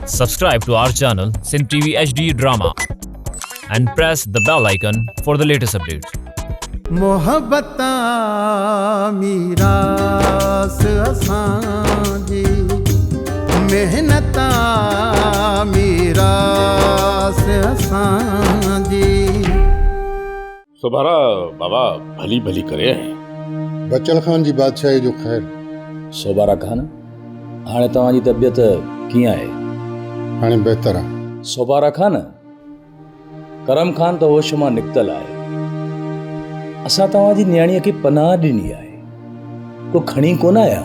Subscribe to our channel Sin TV HD Drama and press the bell icon for the latest updates. मोहब्बता मीरास असांजी मेहनता मीरास असांजी। सुभारा बाबा भली भली करे बचल खान जी बादशाही जो ख़ैर। सोबारा खान, हाणे तव्हांजी तबियत कीअं आहे? हाणे बहितर आहे। सोबारा खान, करम खान त होश मां निकितल आहे। असां तव्हांजी न्याणीअ खे पनाह ॾिनी आहे, को खणी कोन आया।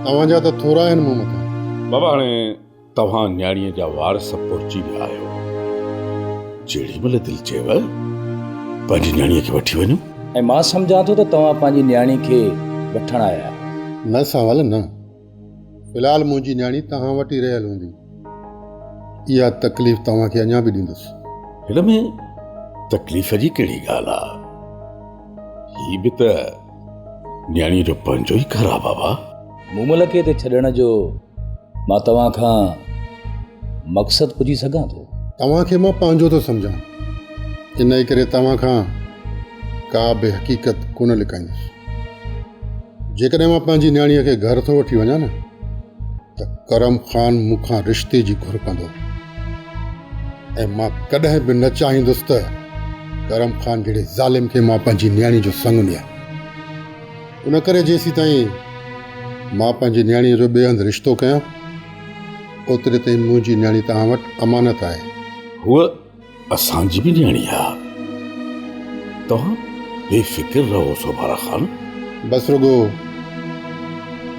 तव्हांजा त थोरा आहिनि मूं मथां। बाबा हाणे तव्हां न्याणीअ जा वारस पहुची विया आहियो। जेॾी महिल दिलि चयव पंहिंजी न्याणीअ खे वठी वञो। ऐं मां सम्झां थो त तव्हां पंहिंजी न्याणी खे वठण आया। न सावल न, फ़िलहाल मुंहिंजी न्याणी तव्हां वटि ई रहियल हूंदी। इहा तकलीफ़ तव्हांखे अञा बि ॾींदुसि। हिन में तकलीफ़ जी कहिड़ी ॻाल्हि आहे? ही बि त न्याणीअ जो पंहिंजो ई घर आहे बाबा। मूमल खे हिते छॾण जो मां तव्हां खां मक़सदु पुछी सघां थो? तव्हांखे मां पंहिंजो थो सम्झां, इन ई करे तव्हां खां का बि हक़ीक़त कोन लिकाईंदुसि। जेकॾहिं मां पंहिंजी न्याणीअ खे घर थो वठी वञा न, त करम खान मूंखां रिश्ते जी घुर कंदो। ऐं मां कॾहिं बि न चाहींदुसि त करम खान जहिड़े ज़ालिम खे मां पंहिंजी न्याणी जो संग ॾियां। उन करे जेसीं ताईं मां पंहिंजी न्याणीअ जो ॿिए हंधि रिश्तो कयां, ओतिरे ताईं मुंहिंजी न्याणी तव्हां वटि अमानत आहे। हूअ असांजी बि न्याणी आहे। तव्हां बेफ़िक्र रहो सोभारा खान। बसि रुगो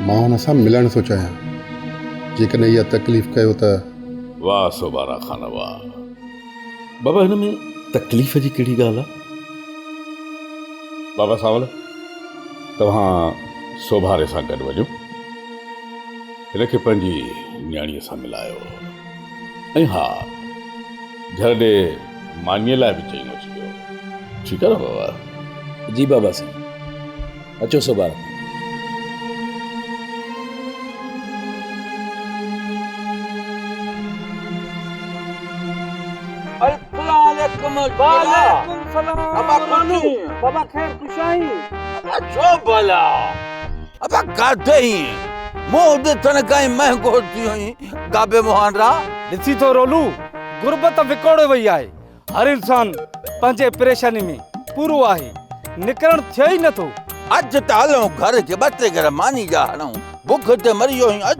मां हुन सां मिलण थो चाहियां। जेकॾहिं इहा तकलीफ़ कयो त। वाह सोभारा खान वाह। बाबा हिन में तकलीफ़ जी कहिड़ी ॻाल्हि आहे? बाबा सावल, तव्हां सोभारे सां गॾु वञो, हिनखे पंहिंजी न्याणीअ सां मिलायो। ऐं हा, घर ॾे मानीअ लाइ बि चई अचिजो। ठीकु आहे न बाबा? जी बाबा साईं, अचो सोबारा। बाबा खैर खुशाई छो भला अबा काथे ही मोह तन काई महंगो थी हुई गाबे मोहानरा ॾिसी थो रोलू, गुरबत विकोड़े वई आहे। हर इंसान पंहिंजे परेशानी में पूरो आहे, निकरण थिए ई नथो। अज त हलूं घर के बते घर मानी जा हलूं, भुख ते मरियो ही। अच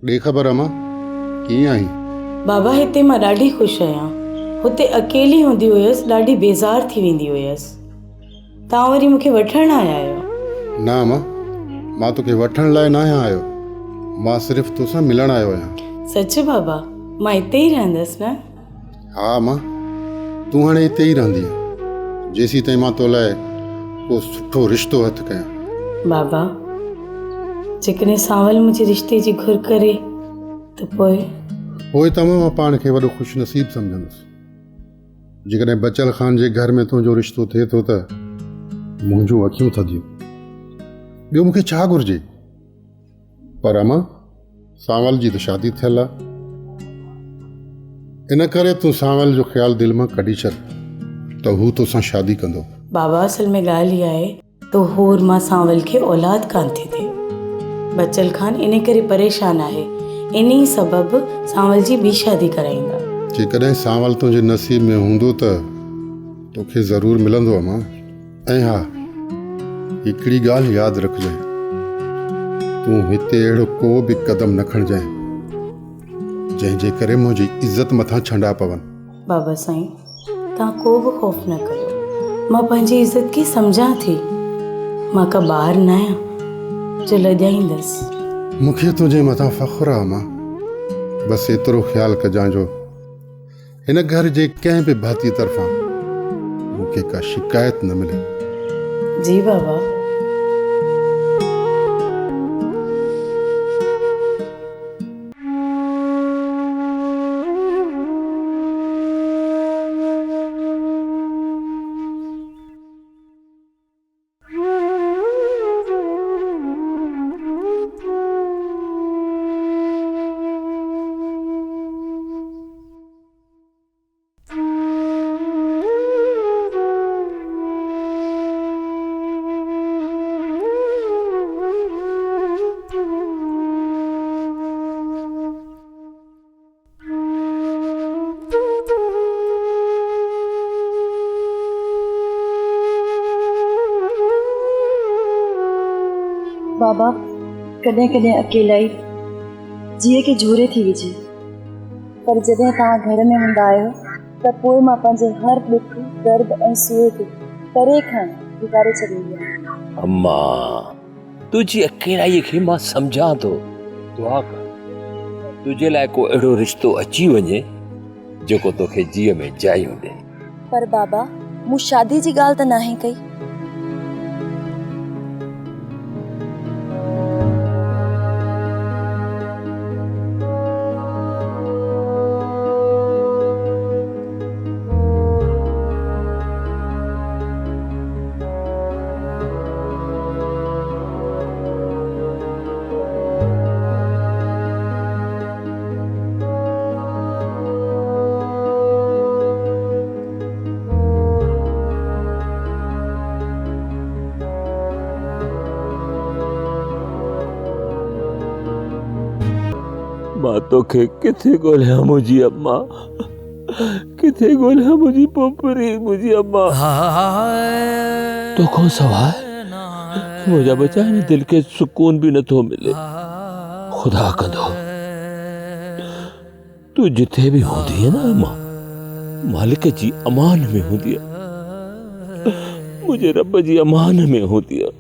ॾे ख़बर अमा कीअं आई? बाबा हिते मां ॾाढी ख़ुशि आहियां। हुते अकेली हूंदी हुयसि, ॾाढी बेज़ार थी वेंदी हुयसि। तव्हां वरी मूंखे वठण आया आहियो? न अमा, मां तोखे वठण लाइ न आहियां, मां सिर्फ़ु तोसां मिलण आयो आहियां। सच बाबा, मां हिते ई रहंदसि न? हा अमा, तूं हाणे हिते ई रहंदीअ जेसीं ताईं मां तो लाइ को सुठो रिश्तो हथु कयां। बाबा, जेकॾहिं सावल मुंहिंजे रिश्ते जी घुर करे त पोइ त मां पाण खे वॾो ख़ुशि नसीब सम्झंदुसि। जेकॾहिं बचल खान जे घर में तुंहिंजो रिश्तो थिए थो त मुंहिंजूं अखियूं थधियूं। ॿियो मूंखे छा घुरिजे? पर अमा, सावल जी त शादी थियल आहे। इन करे तूं सावल जो ख़्यालु दिलि मां कढी छॾ त हू तोसां शादी कंदो। बाबा, असल में ॻाल्हि इहा आहे त होर मां सावल खे औलाद कान थी थिए। बचल खान इन करे परेशान आहे, इन ई सबबु सावल जी ॿी शादी कराईंदा। जेकॾहिं सावल तुंहिंजे नसीब में हूंदो त तोखे ज़रूरु मिलंदो अमा। ऐं हा, हिकिड़ी ॻाल्हि यादि रखजांइ, तूं हिते अहिड़ो को बि क़दम न खणजांइ जंहिंजे करे मुंहिंजी इज़त मथां छंडा पवनि। बाबा साईं, तव्हां को बि ख़ौफ़ न कयो। मां पंहिंजी इज़त खे सम्झां थी। मां का ॿार न आहियां जो लॼाईंदसि। मूंखे तुंहिंजे मथां फ़ख़्रु आहे अमा। बसि एतिरो ख़्यालु कजांइ जो हिन घर जे कंहिं बि भाती तरफ़ां मूंखे का शिकायत न मिले। जी बाबा। बाबा कॾहिं कॾहिं अकेलाई जीअं की झूरे थी विझे, पर जॾहिं तव्हां घर में हूंदा आहियो त पोइ मां पंहिंजे हर दुख दर्द ऐं सूर खे परे खां गुज़ारे छॾींदी आहियां। अम्मा तुझी अकेलाई खे मां सम्झां थो, दुआ कर तुझे लाइ को अहिड़ो रिश्तो अची वञे जेको तोखे जीअ में जायूं ॾे। पर बाबा मूं शादी जी ॻाल्हि त नाहे कई। मां तोखे किथे ॻोल्हियां मुंहिंजी अम्मा, किथे ॻोल्हियां मुंहिंजी पोपरी, मुंहिंजी अम्मा। तोखां सवाइ मुंहिंजा बचा हिन दिल खे सुकून बि नथो मिले। खुदा कंदो तूं जिथे बि हूंदी आहे न अम्मा, मालिक जी अमान में हूंदी आहे, मुंहिंजे रब जी अमान में हूंदी आहे।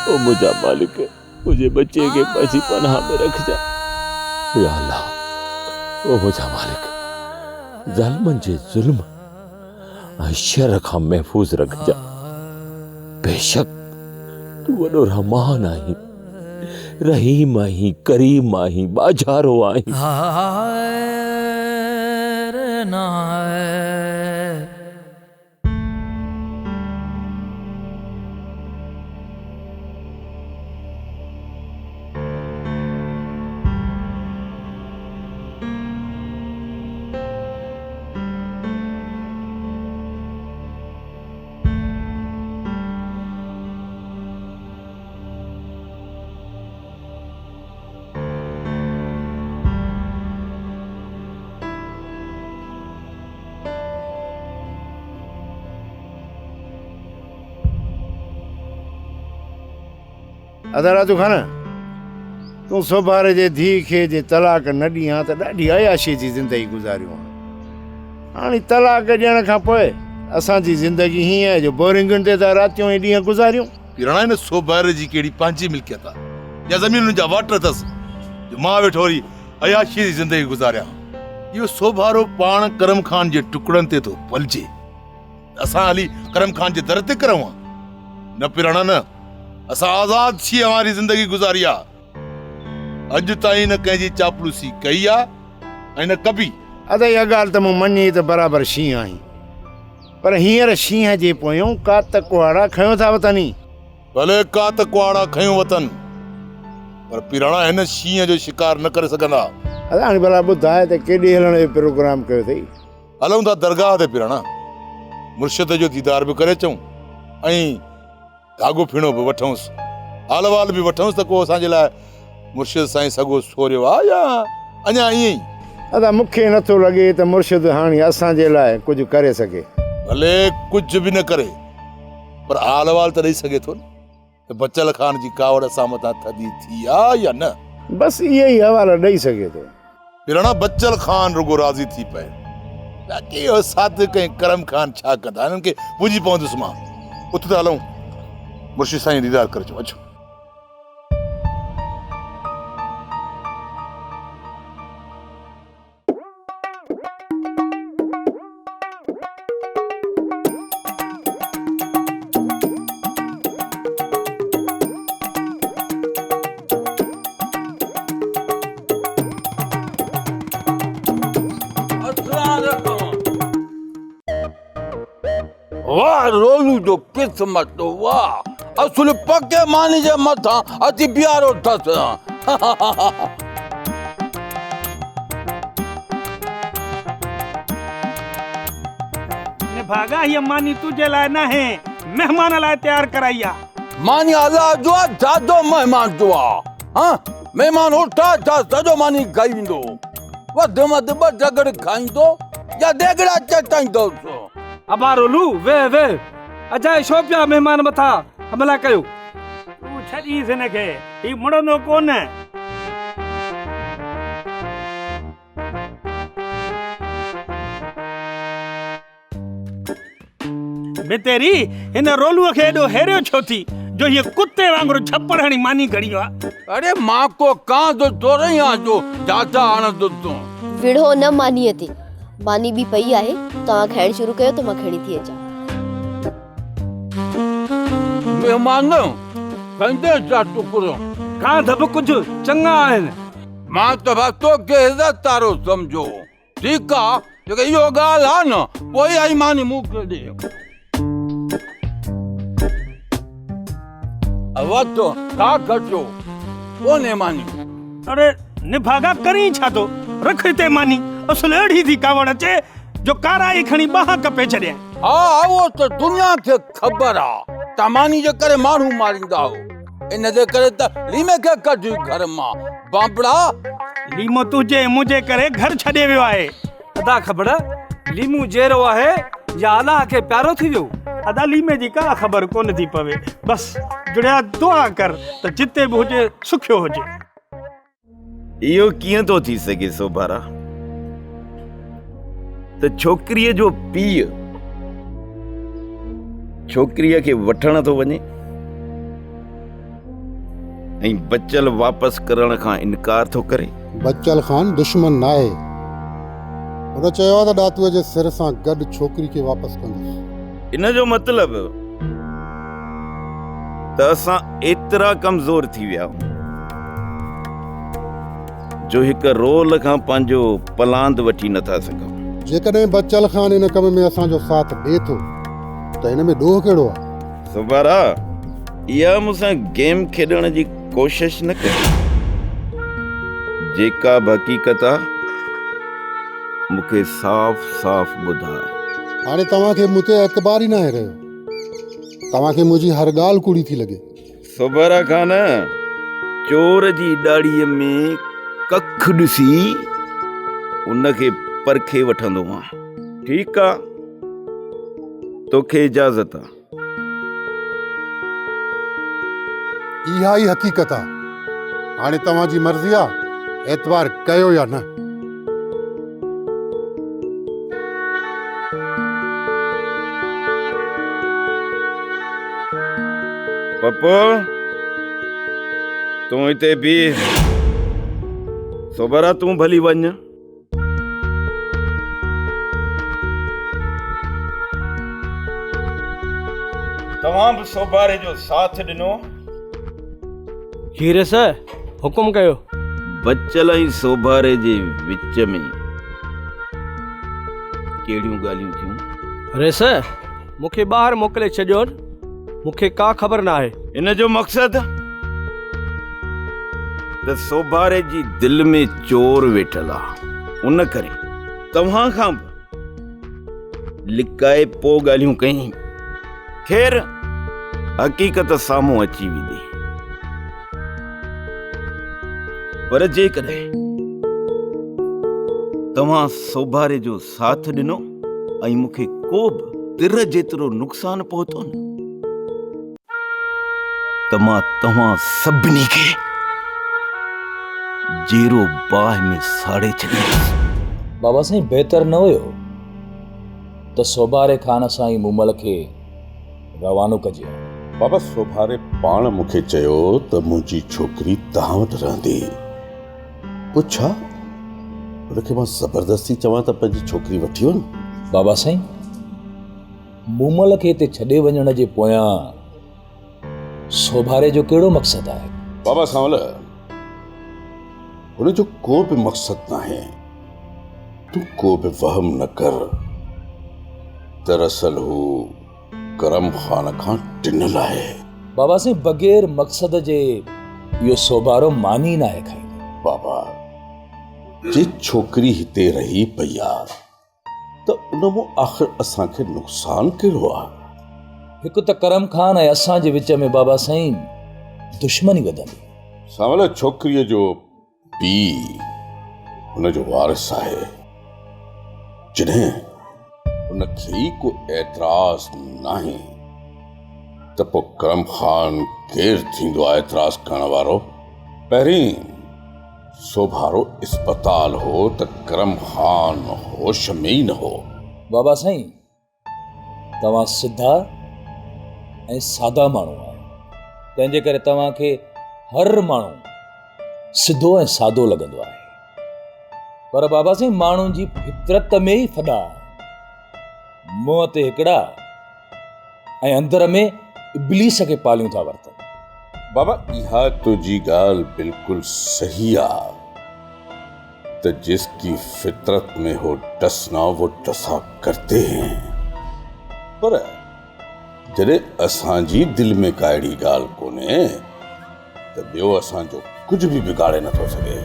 ओ मुंहिंजा मालिक मुझे बच्चे के पासी पनाह में रख जा या अल्लाह। ओ मुझा मालिक ज़ालिमन जे जुल्म ऐं शर खां महफूज रख जा। बेशक तू वॾो रहमान आहीं, रहीम आहीं, करीम आहीं, बाजारो आहीं। अदा राजू खान तूं सोभारे जे धीउ खे जे तलाक न ॾियां त ॾाढी अयाशी जी ज़िंदगी गुज़ारियूं। हाणे तलाक ॾियण खां पोइ असांजी ज़िंदगी हीअं आहे जो बोरिंगुनि ते त रातियूं ऐं ॾींहं गुज़ारियूं। पिराणा हिन सोभारे जी कहिड़ी पंहिंजी मिल्कियत आहे या ज़मीनुनि जा वाट अथसि जो मां वेठो वरी अयाशी जी ज़िंदगी गुज़ारियां। इहो सोभारो पाण करम खान जे टुकड़नि ते थो पलिजे। असां हली करम खान जे दर ते करऊं न पिराणा न, असां आज़ाद थी हमारी ज़िंदगी गुज़ारी आहे। अॼु ताईं न कंहिंजी चापलूसी कई आहे ऐं न कबी। अदा इहा ॻाल्हि त मूं मञी त बराबरि शींहं आहीं, पर हींअर शींहं जे पोयों कात कुहाड़ा खयों था वतनी। भले कात कुहाड़ा खयूं वतन, पर पिराणा हिन शींहं जो शिकार न करे सघंदा। अदा हाणे भला ॿुधाए त केॾे हलण जो प्रोग्राम कयो अथई? हलूं था दरगाह ते पिराणा, मुर्शिद जो दीदार बि करे अचूं ऐं धागो फीणो बि वठूंसि, हाल वाल बि वठूंसि त को असांजे लाइ मुर्शिद साईं सॻो सोरियो आहे या अञा ईअं ई। अदा मूंखे नथो लॻे त मुर्शिद हाणे असांजे लाइ कुझु करे सघे। भले कुझु बि न करे, पर हाल वाल त ॾेई सघे थो न त बचल खान जी कावड़ असां मथां थदी थी आहे या न। बसि इहो ई हवाला ॾेई सघे थो। पिराणा बचल खान रुगो राज़ी थी पए, बाक़ी इहो सादिक ऐं करम खान छा कंदा, हिननि खे पुॼी पवंदुसि मां। उते त हलूं, मुर्शिद साईं दीदार करे अचो। अचो वाह रोलू जो किस्मत, वाह असुल पके मानी जे मथा अति प्यारो थस। ने भागा ही मानी तुझे लाइ न है, मेहमान लाइ तैयार कराई आहे। मानी अल्लाह जो आहे जादो महिमान जो आहे हाँ महिमान उठा छा सॼो मानी खाई वेंदो वधि में वधि ॿ झगड़ खाईंदो या देगड़ा चटाईंदो अबारोलू वे अजाए छो पिया महिमान मथा हमला कयो तूं छॾीस हिनखे ही मुड़ंदो कोन बेतेरी हिन रोलूअ खे एॾो हेरियो छो थी जो ये कुत्ते वांगुरु छप्पड़ हणी मानी खड़ी आहे अरे मां को कां जो तोरे यहाँ जो जाता आण दो तू विढ़ो न मानीअ ते मानी बि पई आहे तव्हां खाइण शुरू कयो त मां खणी थी अचां मेहमान कंदे जा टुकड़ो का धब कुछ चंगा आहिनि मां त भक्तो के इज्जत तारो समझो ठीक आहे जेके इहो ॻाल्हि आहे न पोइ आई मानी मूंखे ॾे वतो का कजो कोने मानी अरे निभागा करी छा तो रख ते मानी असुल अड़ी थी कावड़ अचे जो काराई खणी बाह कपे छड़िया हाँ वो तो दुनिया के खबर आ तमानी जे करे मानू मारिंदा हो इन जे करे त लीमे के कढ घर मां बाबड़ा लीमो तुझे मुझे करे घर छड़े वियो आहे अदा खबर लीमू जेरो आहे या अल्लाह के प्यारो थी वियो अदा लीमे जी का खबर कोन थी पवे बस जुड़िया दुआ कर त जिते भी हुजे सुखियो हुजे इहो कीअं थो थी सघे सोभारा त छोकिरीअ जो पीउ छोकिरीअ खे वठण थो वञे ऐं बचल वापसि करण खां इनकार थो करे बच्चल खान दुश्मन न आहे हुन चयो आहे त ॾातूअ जे सिर सां गॾु छोकिरी खे वापसि कंदुसि इन जो मतिलबु त असां एतिरा कमज़ोर थी विया जो हिक रोल खां पंहिंजो पलांद वठी नथा सघूं जेकॾहिं बच्चल खान इन कम में असांजो साथ ॾिए थो त हिन में ॾोह कहिड़ो आहे सुबारा इहा मूंसां गेम खेॾण जी कोशिश न कई जेका बि हक़ीक़त आहे मूंखे साफ़ साफ़ ॿुधाए हाणे तव्हांखे मूं ते एतबार ई न आहे रहियो तव्हांखे मुंहिंजी हर ॻाल्हि कूड़ी थी लॻे सुबारा खान चोर जी ॾाड़ीअ में कख ॾिसी उनखे परखे वठंदो आहियां ठीकु आहे तोखे इजाज़त आहे इहा ई हक़ीक़त आहे हाणे तव्हांजी मर्ज़ी आहे एतबार कयो या न पप्पू तूं हिते बीह सोबारा तूं भली वञ तव्हां बि सोबारे जो साथ ॾिनो हीरे सर हुकुम कयो बच्चल ऐं सोबारे जे विच में कहिड़ियूं ॻाल्हियूं थियूं रे सर मूंखे ॿाहिरि मोकिले छॾियो मूंखे का ख़बर न आहे इन जो मक़सदु त सोबारे जी दिलि में चोर वेठल आहे उन करे तव्हां खां बि लिकाए पोइ ॻाल्हियूं कई ख़ैर हक़ीक़त साम्हूं अची वेंदी पर जेकॾहिं तव्हां सोबारे जो साथ ॾिनो ऐं मूंखे को बि तिर जेतिरो नुक़सानु पहुतो न त मां तव्हां सभिनी खे जीरो बाहि में साड़े छॾींदुसि बाबा साईं बहितर न हुयो त सोभारे खान सां ई मूमल खे रवानो कजे बाबा सोभारे पाण मूंखे चयो त मुंहिंजी छोकिरी तव्हां वटि रहंदी पुछा उनखे मां ज़बरदस्ती चवां त पंहिंजी छोकिरी वठी वञ बाबा साईं मूमल खे हिते छॾे वञण जे पोयां सोभारे जो कहिड़ो मक़सदु आहे बाबा सांवल हुन जो को बि मक़सदु न आहे तूं को बि वहम न कर दरअसल हू करम खान खां टिनल आहे बाबा साईं बग़ैर मक़सद जे इहो सोभारो मानी न आहे खाईंदो बाबा जे छोकिरी हिते रही पई आहे त उन मां आख़िर असांखे नुक़सानु कहिड़ो आहे हिकु त करम खान ऐं असांजे विच में बाबा साईं दुश्मनी वधंदी। सांवल छोकिरीअ जो पीउ हुनजो वारिस आहे। जॾहिं हुनखे ई को एतराज़ नाहे त पोइ करम खान केरु थींदो आहे एतराज़ करण वारो? पहिरीं सोभारो अस्पताल हो त करम खान होश में ई न हो। बाबा साईं तव्हां सिधा ऐं सादा माण्हू आहियो, तंहिंजे करे तव्हांखे हर माण्हू सिधो ऐं सादो लॻंदो आहे। पर बाबा साईं माण्हुनि जी फितरत में ई फॾा आहे। मुंहं ते हिकिड़ा ऐं अंदर में इब्लीस खे पालियूं था वरतनि। बाबा इहा तुझी ॻाल्हि बिल्कुलु सही आहे त जिसकी फितरत में हो डसना वो डसा करते हैं, पर जॾहिं असांजी दिलि में का अहिड़ी ॻाल्हि कोन्हे त ॿियो असांजो कुझु बि बिगाड़े नथो सघे।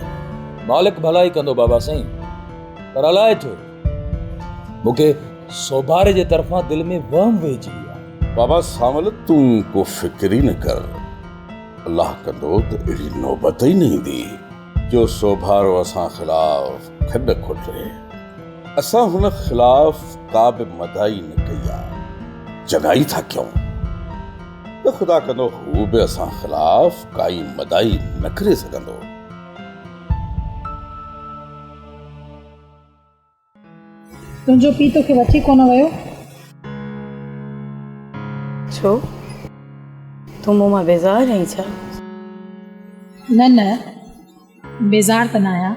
मालिक भलाई कंदो बाबा साईं, पर अलाए छो मूंखे सोभारे जे तरफ़ां दिलि में वहम वेहिजी वियो आहे। बाबा सांवल तूं को फिक्र ई न कर, अल्लाह कंदो त अहिड़ी नौबत ई न ईंदी जो सोभारो असां ख़िलाफ़ खॾ खुटे। असां हुन ख़िलाफ़ का बि मदाई न कई आहे, जॻाई था कयूं त ख़ुदा कंदो हू बि असां ख़िलाफ़ काई मदाई न करे सघंदो। तुंहिंजो पीउ तोखे वठी कोन वियो? छो तूं मूं मां बेज़ार आहीं छा? न न, बेज़ार त न आहियां,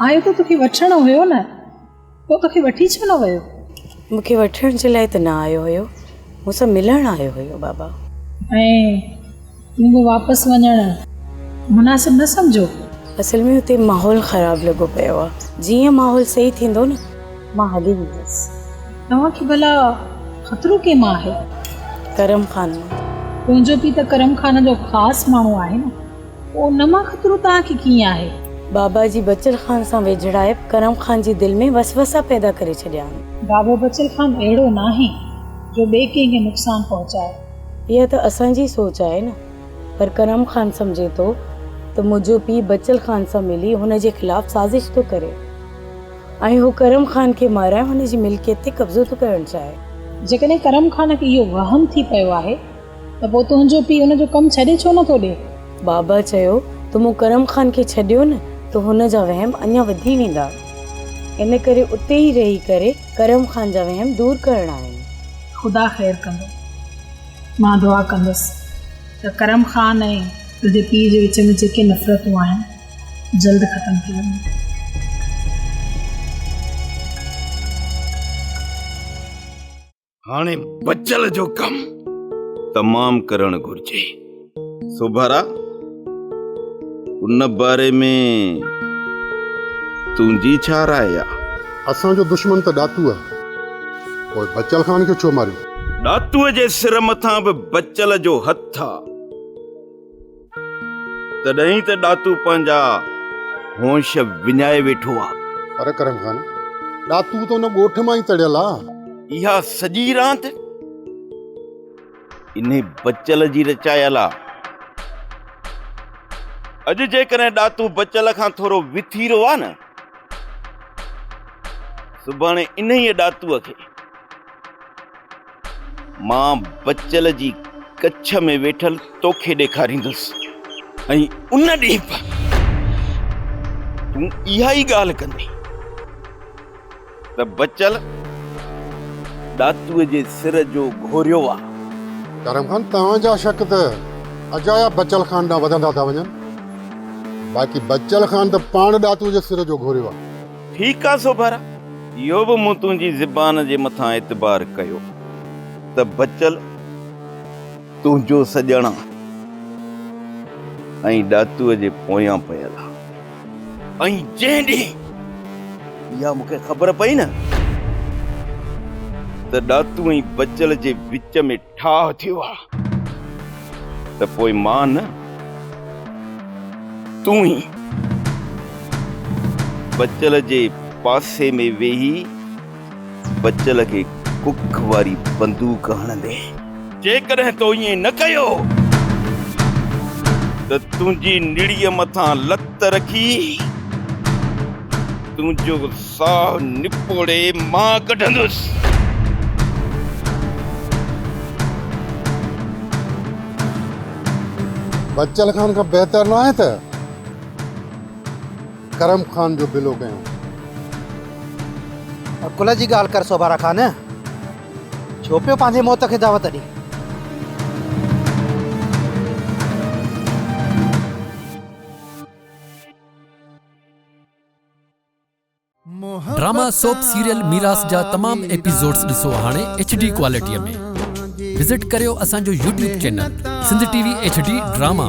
आयो त तोखे वठणु हुयो न, पोइ तोखे वठी छो न वियो? मूंखे वठण जे लाइ त न आयो हुयो, मूंसां मिलण आयो हुयो बाबा। ऐं तुंहिंजो वापसि वञणु मुनासिब न सम्झो? असल में हुते माहौल ख़राबु लॻो पियो आहे, जीअं माहौल सही थींदो न मां हली वेंदसि। तव्हांखे भला ख़तरो कंहिंमां आहे? करम खान मां। तुंहिंजो पीउ त करम खान जो ख़ासि माण्हू आहे न, पोइ उन मां ख़तरो तव्हांखे कीअं आहे? बाबा जी बचल खान सां वेझड़ाए करम खान जी दिलि में वसवसा पैदा करे छॾिया आहिनि। बाबो बचल खान अहिड़ो न आहे जो ॿिए कंहिंखे नुक़सानु पहुचाए। इहा त असांजी सोच आहे न, पर करम खान सम्झे थो त मुंहिंजो पीउ बचल खान सां मिली हुन जे ख़िलाफ़ु साज़िश थो करे ऐं हू करम खान खे माराए हुन जी मिल्कियत ते कब्ज़ो थो करणु चाहे। जेकॾहिं करम खान खे इहो वहम थी पियो आहे त पोइ तुंहिंजो पीउ हुन जो कमु छॾे छो नथो ॾे? बाबा चयो त मूं करम खान खे छॾियो न त हुन जा वहम अञा वधी वेंदा, इन करे उते ई रही करे करम खान जा वहम दूर करणा आहिनि। ख़ुदा ख़ैरु कंदो। मां दुआ कंदुसि त करम खान ऐं तुंहिंजे पीउ जे विच में जेके नफ़रतूं आहिनि जल्द ख़तमु थी वञनि। हाणे बचल जो कमु तमामु करणु घुर्जे। सोभारा, उन बारे में तुंहिंजी छा राय आहे? असांजो दुश्मन त ॾातू आहे, पोइ बचल खान खे छो मारियो? ॾातूअ जे सिर मथां बि बचल जो हथ आहे, तॾहिं त ॾातू पंहिंजा होश विञाए वेठो आहे। अरे करम खान, ॾातू त हुन ॻोठ मां ई तड़ियल आहे। इहा सॼी रांदि इन बचल जी रचायल आहे। अॼु जेकॾहिं ॾातू बचल खां थोरो विथीरो आहे न, सुभाणे इन ई ॾातूअ खे मां बचल जी कच्छ में वेठल तोखे ॾेखारींदुसि ऐं उन ॾींहुं तूं इहा ई ॻाल्हि कंदी त बचल ॾातूअ जे सिर जो घोरियो आहे। करम खान, तव्हांजा शक त अजाया बचल खान ॾांहुं वधंदा था वञनि, बाक़ी बचल खान त पाण ॾातू जे सिर जो घोरियो आहे। ठीकु आहे सोभारा, इहो बि मूं तुंहिंजी ज़बान जे मथां एतबार कयो त बचल तुंहिंजो सॼण ऐं ॾातूअ जे पोयां पियल आहे। ऐं जंहिं ॾींहुं इहा मूंखे ख़बर पई न त ॾातू ऐं बचल जे विच में ठाह थियो आहे, त पोइ मां न तूं ई बचल जे पासे में वेही बचल खे कुख वारी बंदूक हणंदे जेकॾहिं तो ईअं न कयो त तुंहिंजी निड़ीअ मथां लत रखी तुंहिंजो साह निपोड़े मां कढंदुसि। बच्चल खान खां बहितर न आहे त करम खान जो बिलो कयूं। अकुल जी ॻाल्हि कर सोभारा खान, छो पियो पंहिंजे मौत खे दावत ॾे? ड्रामा सोप सीरियल मीरास जा तमाम एपिसोड्स ॾिसो हाणे HD क्वालिटीअ में। विजिट करियो असांजो YouTube channel Sindh TV HD drama.